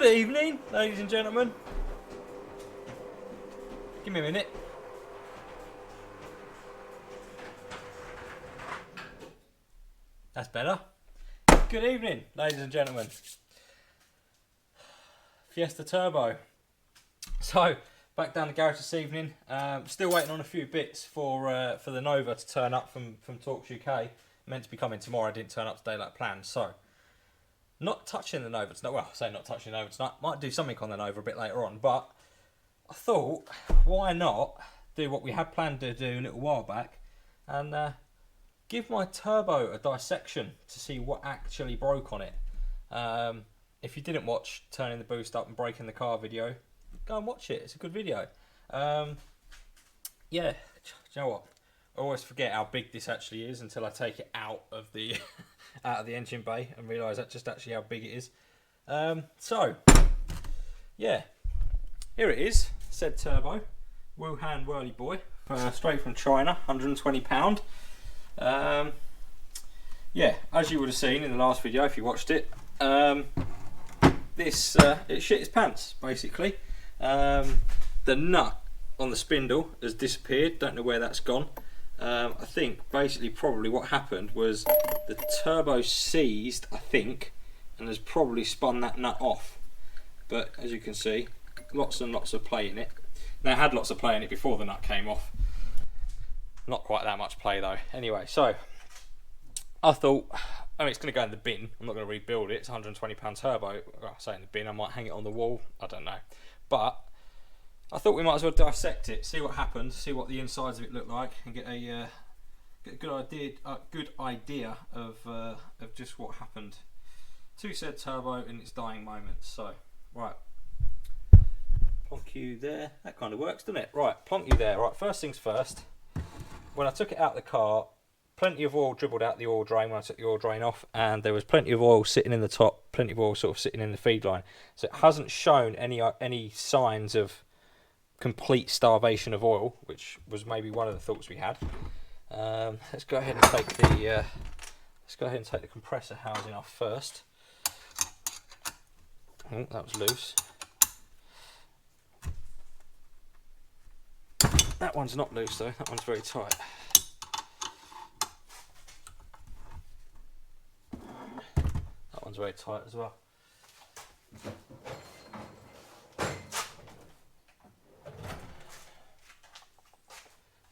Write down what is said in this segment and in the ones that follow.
evening, ladies and gentlemen. Give me a minute. That's better. Good evening, ladies and gentlemen. Fiesta Turbo. So, back down the garage this evening. Still waiting on a few bits for the Nova to turn up from Talks UK. Meant to be coming tomorrow. Didn't turn up today like planned. So, not touching the Nova tonight. Well, I say not touching the Nova tonight. Might do something on the Nova a bit later on. But I thought, why not do what we had planned to do a little while back and give my turbo a dissection to see what actually broke on it. If you didn't watch turning the boost up and breaking the car video, go and watch it. It's a good video. Yeah, do you know what? I always forget how big this actually is until I take it out of the out of the engine bay and realise that's just actually how big it is. So, yeah, here it is. Said turbo, Wuhan Whirly Boy, straight from China, £120. Yeah, as you would have seen in the last video if you watched it, this it shit its pants basically. The nut on the spindle has disappeared. Don't know where that's gone. I think basically probably what happened was the turbo seized, I think, and has probably spun that nut off. But as you can see, lots and lots of play in it. Now it had lots of play in it before the nut came off. Not quite that much play though. Anyway, so I thought, I mean, it's going to go in the bin. I'm not going to rebuild it. It's £120 turbo. Well, I say in the bin, I might hang it on the wall. I don't know. But I thought we might as well dissect it, see what happened, see what the insides of it look like, and get a good idea of just what happened to said turbo in its dying moments. So, right, plonk you there. That kind of works, doesn't it? Right, plonk you there. Right, first things first. When I took it out of the car, plenty of oil dribbled out the oil drain when I took the oil drain off, and there was plenty of oil sitting in the top, plenty of oil sort of sitting in the feed line. So it hasn't shown any signs of complete starvation of oil, which was maybe one of the thoughts we had. Let's go ahead and take the compressor housing off first. Oh, that was loose. That one's not loose though. That one's very tight. That one's very tight as well.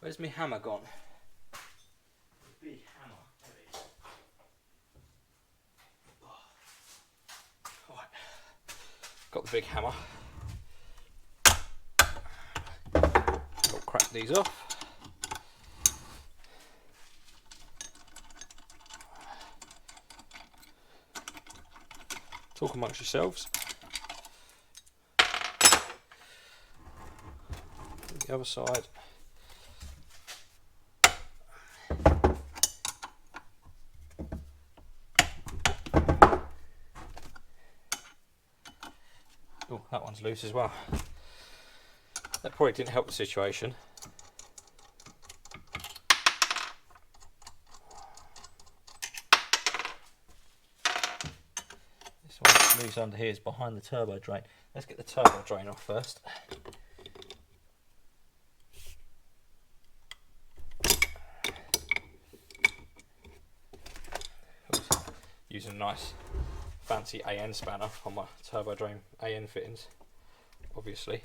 Where's my hammer gone? Big hammer. There it is. Right. Got the big hammer. I'll crack these off. Talk amongst yourselves. The other side. Oh, that one's loose as well. That probably didn't help the situation. This one that's loose under here is behind the turbo drain. Let's get the turbo drain off first. Using a nice fancy AN spanner on my turbo drain AN fittings, obviously.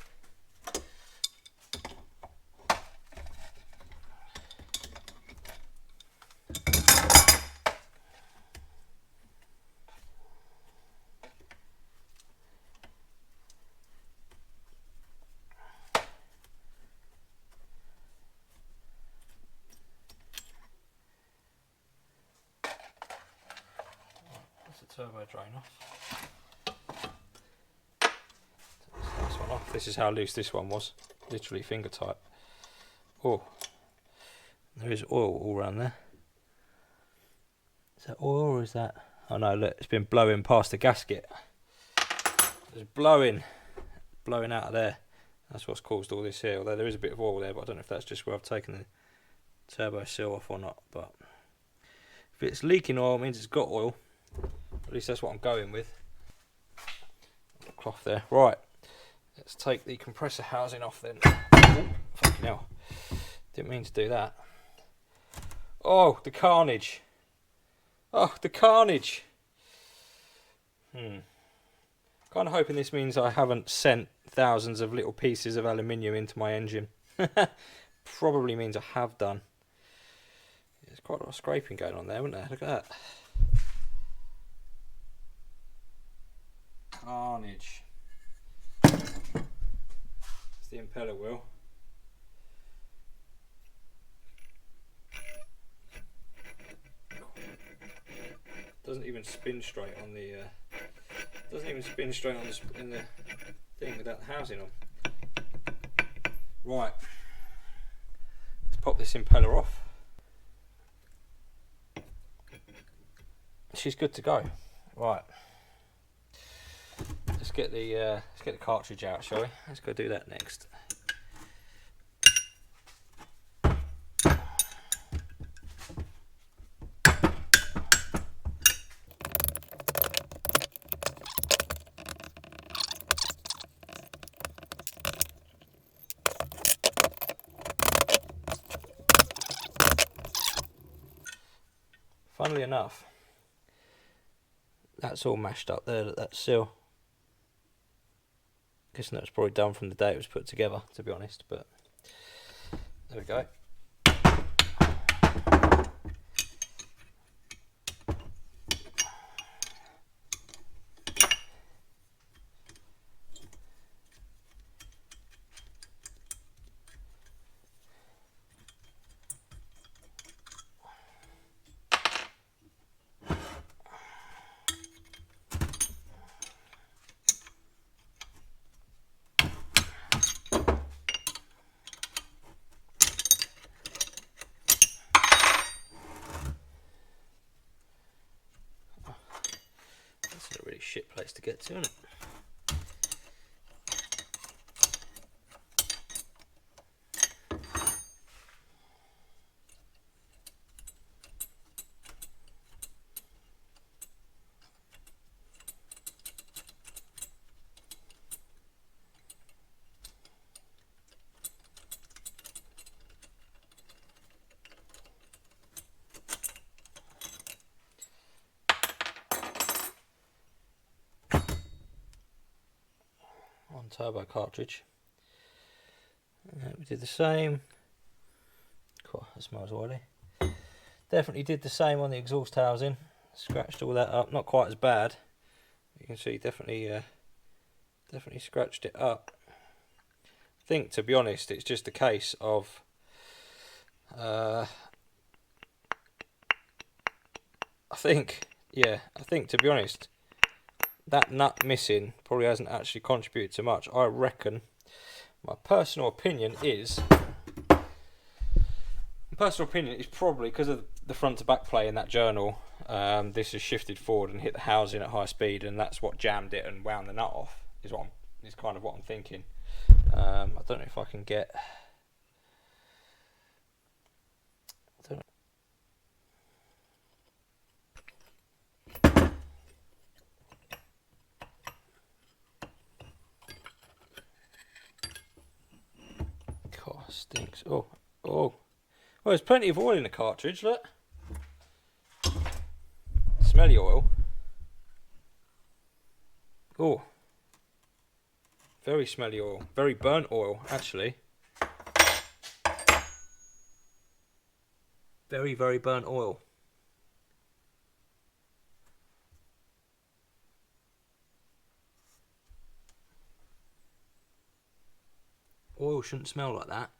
Turbo drain off. Take this one off. This is how loose this one was. Literally finger tight. Oh, there is oil all around there. Is that oil or is that? Oh no, look, it's been blowing past the gasket. It's blowing out of there. That's what's caused all this here. Although there is a bit of oil there, but I don't know if that's just where I've taken the turbo seal off or not. But if it's leaking oil, it means it's got oil. At least that's what I'm going with. cloth there. Right, let's take the compressor housing off then. Oh, fucking hell. Didn't mean to do that. Oh, the carnage. Oh, the carnage. Kind of hoping this means I haven't sent thousands of little pieces of aluminium into my engine. Probably means I have done. There's quite a lot of scraping going on there, isn't there? Look at that. Carnage. It's the impeller wheel. Doesn't even spin straight on the. Doesn't even spin straight on the in the thing without the housing on. Right. Let's pop this impeller off. She's good to go. Right. Let's get the cartridge out, shall we? Let's go do that next. Funnily enough, that's all mashed up there, that seal. Guessing that was probably done from the day it was put together, to be honest, but there we go. That's a really shit place to get to, isn't it? Turbo cartridge. We did the same. Cool, that smells oily. Definitely did the same on the exhaust housing. Scratched all that up. Not quite as bad. You can see definitely scratched it up. I think, to be honest, it's just a case of I think to be honest, that nut missing probably hasn't actually contributed to much. I reckon, my personal opinion is probably because of the front to back play in that journal, this has shifted forward and hit the housing at high speed, and that's what jammed it and wound the nut off, is kind of what I'm thinking. I don't know if I can get... God, stinks. Oh. Well, there's plenty of oil in the cartridge, look. Smelly oil. Oh. Very smelly oil. Very burnt oil, actually. Very, very burnt oil. Oil shouldn't smell like that.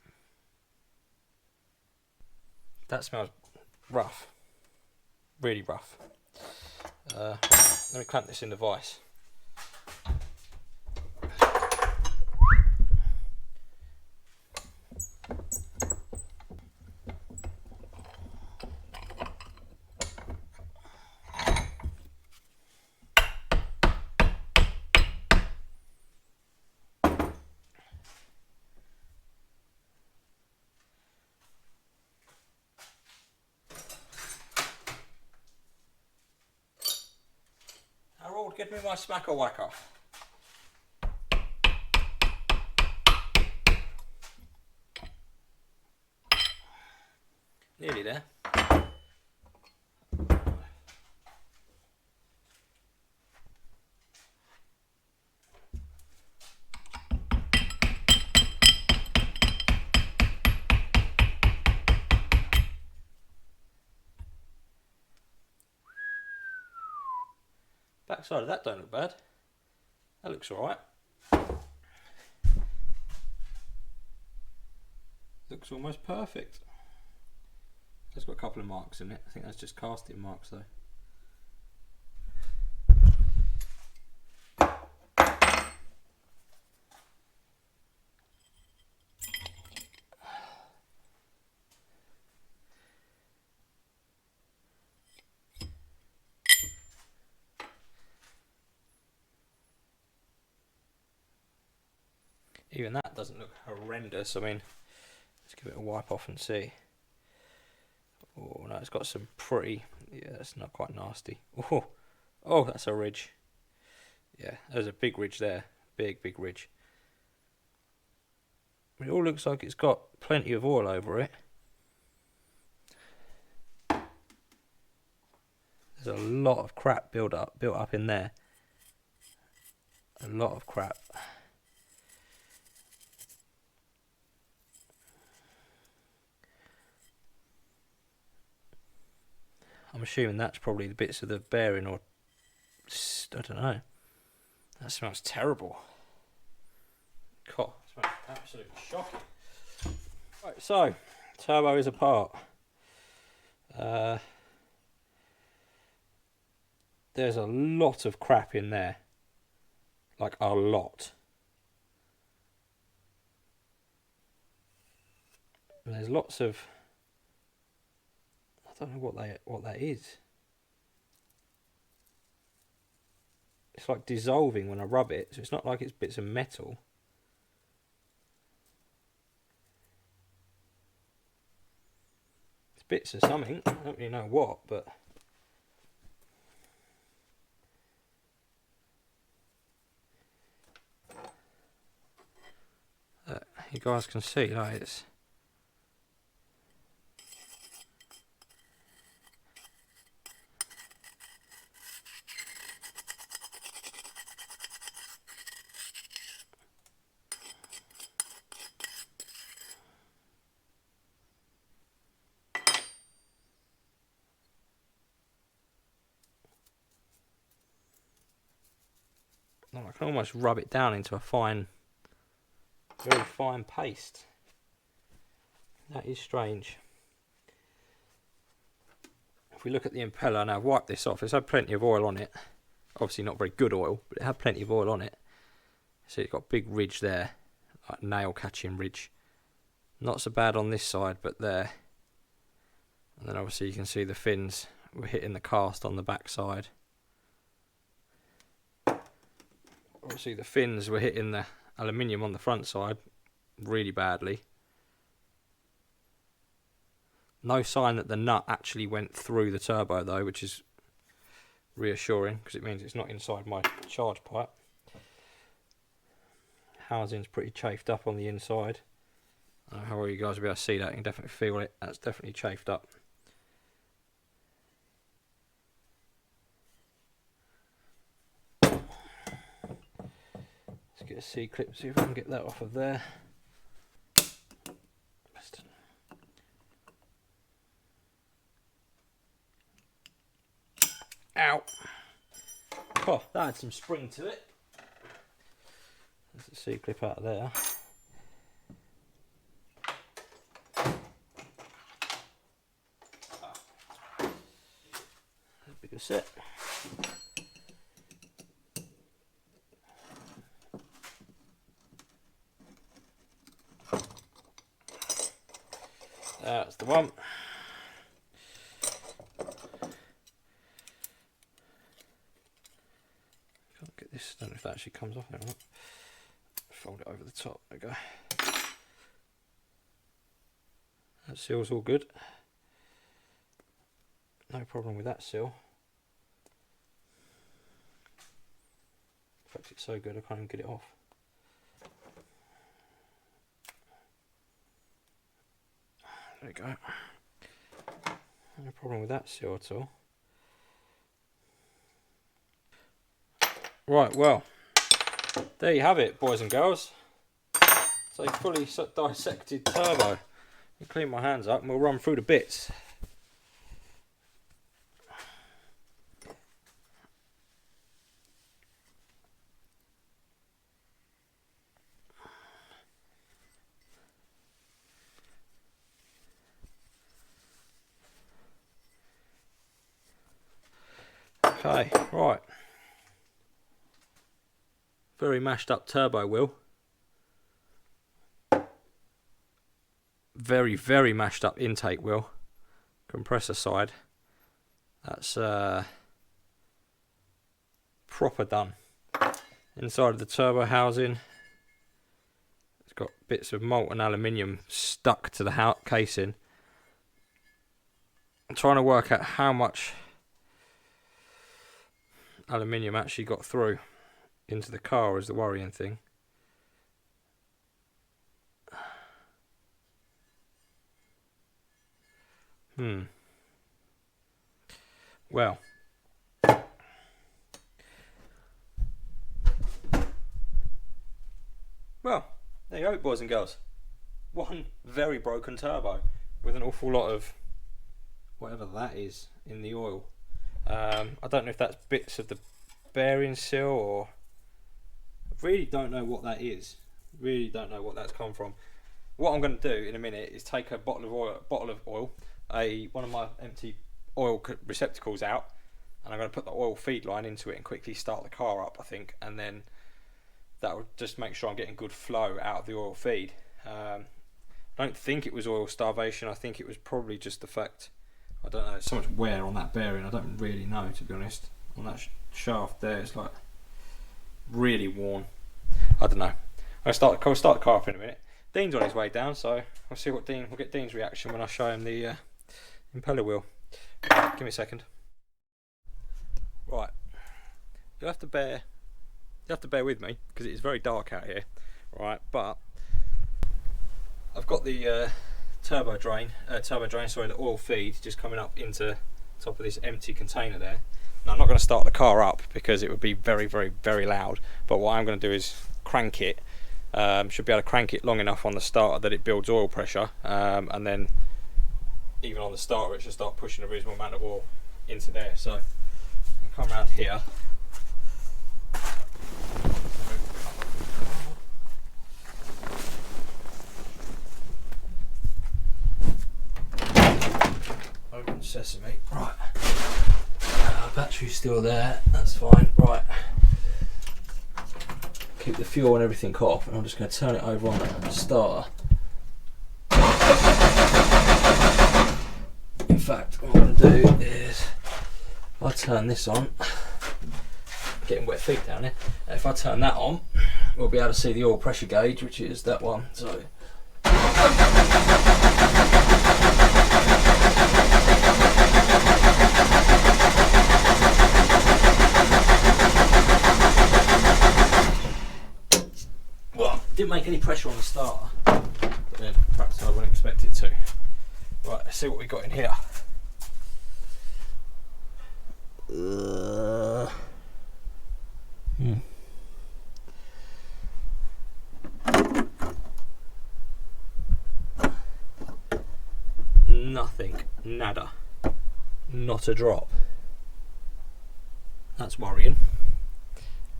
That smells rough. Really rough. Let me clamp this in the vise. Harold, give me my smacker whacker. Nearly there. Back side of that don't look bad. That looks alright. Looks almost perfect. It's got a couple of marks in it. I think that's just casting marks though. Even that doesn't look horrendous. I mean, let's give it a wipe off and see. Oh no, it's got some pretty, yeah, it's not quite nasty. Oh, oh, that's a ridge. Yeah, there's a big ridge there. Big ridge. It all looks like it's got plenty of oil over it. There's a lot of crap built up in there. A lot of crap. I'm assuming that's probably the bits of the bearing, or I don't know. That smells terrible. God, it smells absolutely shocking. Right, so turbo is apart. There's a lot of crap in there, like a lot. And there's lots of, I don't know what that is. It's like dissolving when I rub it, so it's not like it's bits of metal. It's bits of something. I don't really know what, but you guys can see, like, it's I can almost rub it down into a fine, very fine paste. That is strange. If we look at the impeller now, I've wiped this off. It's had plenty of oil on it. Obviously not very good oil, but it had plenty of oil on it. See, it's got a big ridge there, like nail catching ridge. Not so bad on this side, but there. And then obviously you can see the fins were hitting the cast on the back side. Obviously the fins were hitting the aluminium on the front side really badly. No sign that the nut actually went through the turbo though, which is reassuring because it means it's not inside my charge pipe. Housing's pretty chafed up on the inside. I don't know how well you guys will be able to see that. You can definitely feel it. That's definitely chafed up. Let's get a C-clip, see if I can get that off of there. Ow! Oh, that had some spring to it. There's a C-clip out of there. Bigger set. That's the one. Can't get this. Don't know if that actually comes off there or not. Fold it over the top. There we go. That seal's all good. No problem with that seal. In fact, it's so good I can't even get it off. There we go. No problem with that seal at all. Right, well, there you have it, boys and girls. So fully dissected turbo. I'll clean my hands up and we'll run through the bits. Okay, right. Very mashed up turbo wheel. Very, very mashed up intake wheel. Compressor side. That's proper done. Inside of the turbo housing, it's got bits of molten aluminium stuck to the casing. I'm trying to work out how much aluminium actually got through into the car is the worrying thing. Well, there you go, boys and girls. One very broken turbo with an awful lot of whatever that is in the oil. I don't know if that's bits of the bearing seal, or I really don't know what that is. Really don't know what that's come from. What I'm going to do in a minute is take a bottle of oil, one of my empty oil receptacles out, and I'm going to put the oil feed line into it and quickly start the car up, I think, and then that will just make sure I'm getting good flow out of the oil feed. I don't think it was oil starvation. I think it was probably just the fact, I don't know, there's so much wear on that bearing, I don't really know, to be honest. On that shaft there, it's like really worn. I don't know. I'll start the car up in a minute. Dean's on his way down, so we'll see what we'll get Dean's reaction when I show him the impeller wheel. Right, give me a second. Right, you'll have to bear with me because it is very dark out here. Right, but I've got the turbo drain, the oil feed just coming up into top of this empty container there. Now I'm not going to start the car up because it would be very, very, very loud, but what I'm going to do is crank it. Should be able to crank it long enough on the starter that it builds oil pressure, and then even on the starter it should start pushing a reasonable amount of oil into there. So I'll come around here. Open sesame. Right. Battery's still there, that's fine. Right. Keep the fuel and everything off, and I'm just going to turn it over on the starter. In fact, what I'm going to do is, if I turn this on, getting wet feet down here, if I turn that on, we'll be able to see the oil pressure gauge, which is that one. So didn't make any pressure on the starter, but then perhaps I wouldn't expect it to. Right, let's see what we got in here. Nothing, nada, not a drop. That's worrying.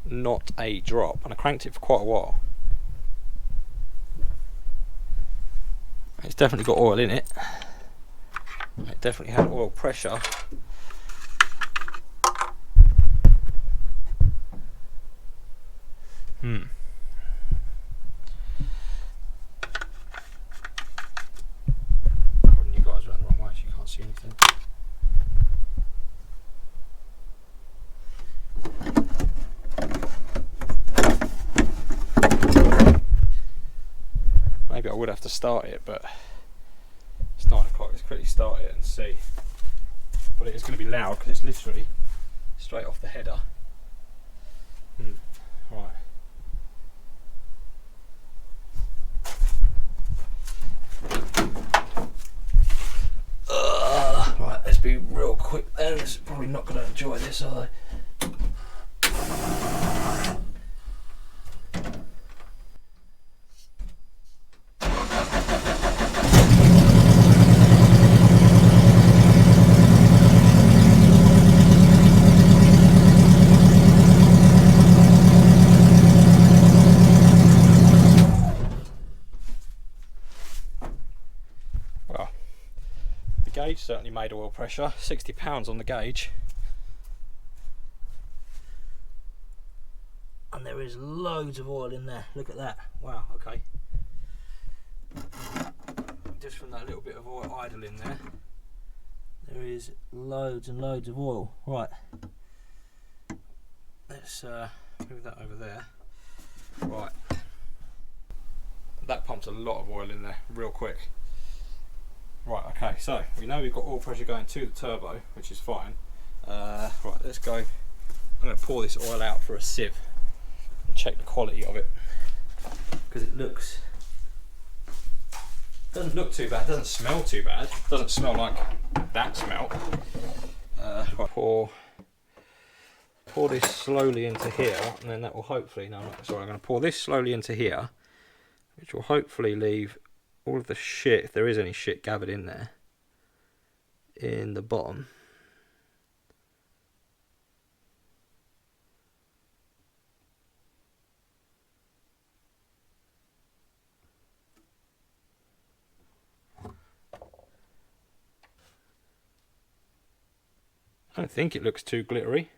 Not a drop, and I cranked it for quite a while. It's definitely got oil in it. It definitely had oil pressure. Holding you guys around the wrong way so you can't see anything. Maybe I would have to start it, but it's 9 o'clock. Let's quickly start it and see. But it is going to be loud because it's literally straight off the header. Right. Right, let's They're probably not going to enjoy this, are they? Well, the gauge certainly made oil pressure, 60 pounds on the gauge. And there is loads of oil in there, look at that. Wow, okay. Just from that little bit of oil idle in there, there is loads and loads of oil. Right, let's move that over there. Right, that pumps a lot of oil in there real quick. Right, okay, so we know we've got oil pressure going to the turbo, which is fine. Right, let's go. I'm going to pour this oil out for a sieve and check the quality of it, because it doesn't look too bad, doesn't smell too bad, doesn't smell like that smell. Right, pour this slowly into here, and then that will hopefully, no, sorry, I'm going to pour this slowly into here, which will hopefully leave all of the shit, if there is any shit gathered in there, in the bottom. I don't think it looks too glittery.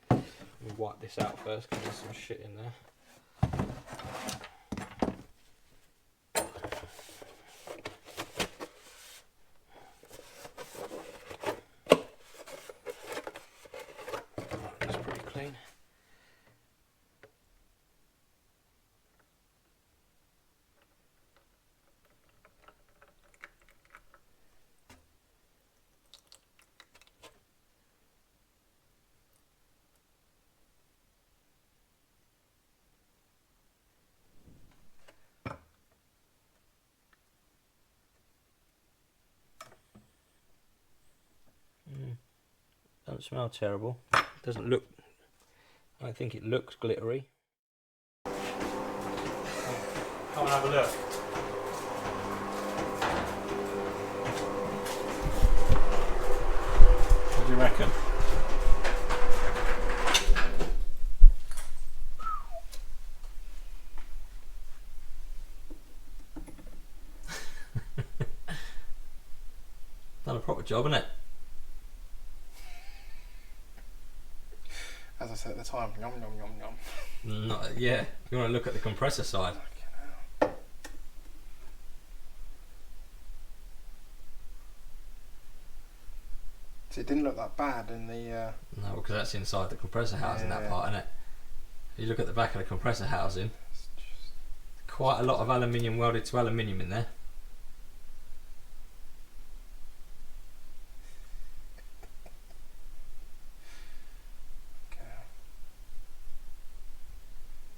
Let me wipe this out first because there's some shit in there. That's pretty clean. Doesn't smell terrible. Doesn't look. I don't think it looks glittery. Come and have a look. What do you reckon? Done a proper job, innit? As I said at the time, yum yum yum yum. Not, yeah, you want to look at the compressor side. So it didn't look that bad in the... No, because that's inside the compressor housing, that part, isn't it? If you look at the back of the compressor housing, quite a lot of aluminium welded to aluminium in there.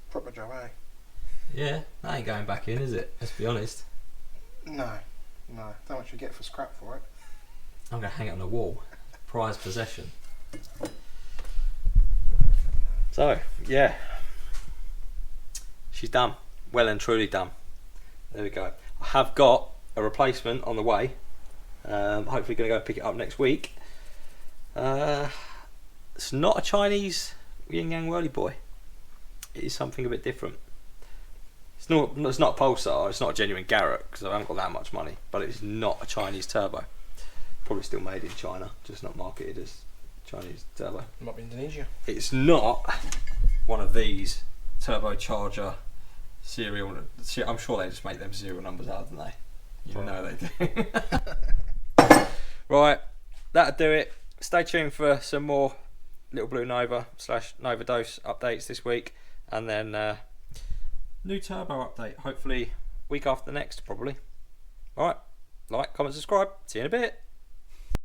Proper job, eh? Yeah, that ain't going back in, is it? Let's be honest. No, no. How much you get for scrap for it? I'm going to hang it on the wall. Prized possession. So, yeah. She's done. Well and truly done. There we go. I have got a replacement on the way. Hopefully going to go pick it up next week. It's not a Chinese yin yang whirly boy. It is something a bit different. It's not a Pulsar, it's not a genuine Garrett because I haven't got that much money, but it's not a Chinese turbo. Probably still made in China, just not marketed as Chinese turbo. It might be Indonesia. It's not one of these turbocharger serial. I'm sure they just make them serial numbers out, don't they? You know they do. Right, that'll do it. Stay tuned for some more Little Blue Nova / Nova Dose updates this week, and then new turbo update hopefully week after the next probably. Alright, like, comment, subscribe, see you in a bit.